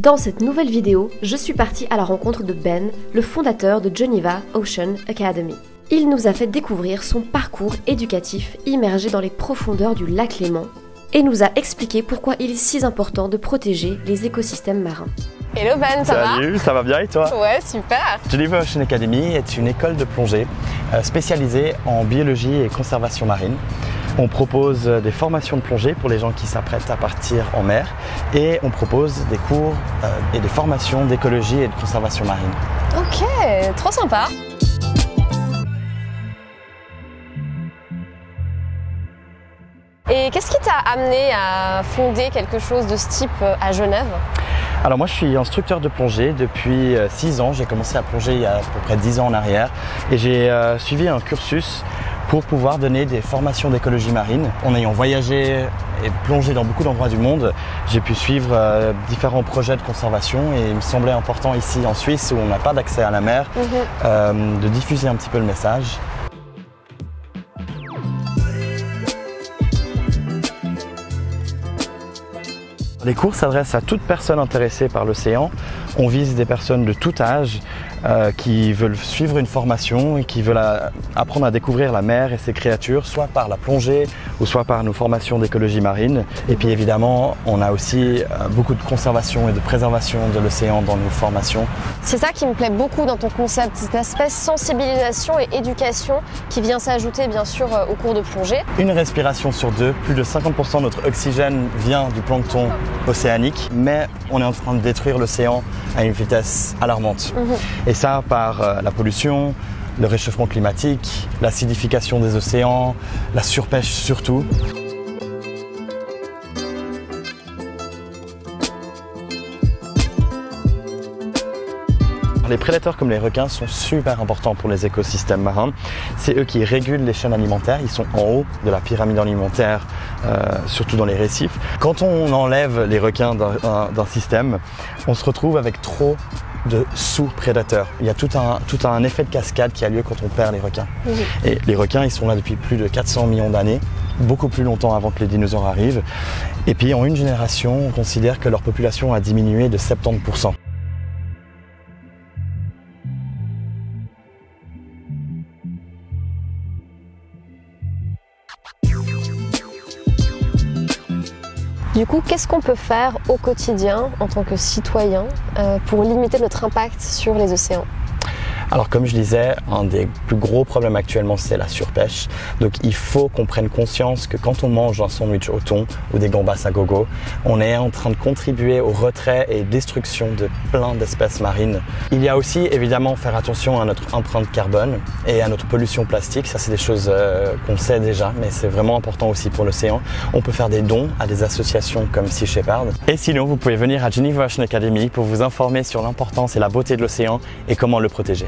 Dans cette nouvelle vidéo, je suis partie à la rencontre de Ben, le fondateur de Geneva Ocean Academy. Il nous a fait découvrir son parcours éducatif immergé dans les profondeurs du lac Léman et nous a expliqué pourquoi il est si important de protéger les écosystèmes marins. Hello Ben, ça va? Salut, ça va bien et toi? Ouais, super. Geneva Ocean Academy est une école de plongée spécialisée en biologie et conservation marine. On propose des formations de plongée pour les gens qui s'apprêtent à partir en mer et on propose des cours et des formations d'écologie et de conservation marine. Ok, trop sympa. Et qu'est-ce qui t'a amené à fonder quelque chose de ce type à Genève? Alors moi je suis instructeur de plongée depuis 6 ans, j'ai commencé à plonger il y a à peu près 10 ans en arrière et j'ai suivi un cursus pour pouvoir donner des formations d'écologie marine. En ayant voyagé et plongé dans beaucoup d'endroits du monde, j'ai pu suivre différents projets de conservation et il me semblait important ici en Suisse où on n'a pas d'accès à la mer de diffuser un petit peu le message. Les cours s'adressent à toute personne intéressée par l'océan. On vise des personnes de tout âge qui veulent suivre une formation et qui veulent apprendre à découvrir la mer et ses créatures, soit par la plongée ou soit par nos formations d'écologie marine. Et puis évidemment, on a aussi beaucoup de conservation et de préservation de l'océan dans nos formations. C'est ça qui me plaît beaucoup dans ton concept, cet aspect sensibilisation et éducation qui vient s'ajouter bien sûr au cours de plongée. Une respiration sur deux, plus de 50% de notre oxygène vient du plancton océanique, mais on est en train de détruire l'océan à une vitesse alarmante. Et ça par la pollution, le réchauffement climatique, l'acidification des océans, la surpêche surtout. Les prédateurs comme les requins sont super importants pour les écosystèmes marins. C'est eux qui régulent les chaînes alimentaires, ils sont en haut de la pyramide alimentaire, surtout dans les récifs. Quand on enlève les requins d'un système, on se retrouve avec trop de sous-prédateurs. Il y a tout un effet de cascade qui a lieu quand on perd les requins. Et les requins, ils sont là depuis plus de 400 millions d'années, beaucoup plus longtemps avant que les dinosaures arrivent. Et puis en une génération, on considère que leur population a diminué de 70%. Du coup, qu'est-ce qu'on peut faire au quotidien en tant que citoyen pour limiter notre impact sur les océans? Alors comme je disais, un des plus gros problèmes actuellement c'est la surpêche. Donc il faut qu'on prenne conscience que quand on mange un sandwich au thon ou des gambas à gogo, on est en train de contribuer au retrait et destruction de plein d'espèces marines. Il y a aussi évidemment faire attention à notre empreinte carbone et à notre pollution plastique. Ça c'est des choses qu'on sait déjà, mais c'est vraiment important aussi pour l'océan. On peut faire des dons à des associations comme Sea Shepherd. Et sinon vous pouvez venir à Geneva Ocean Academy pour vous informer sur l'importance et la beauté de l'océan et comment le protéger.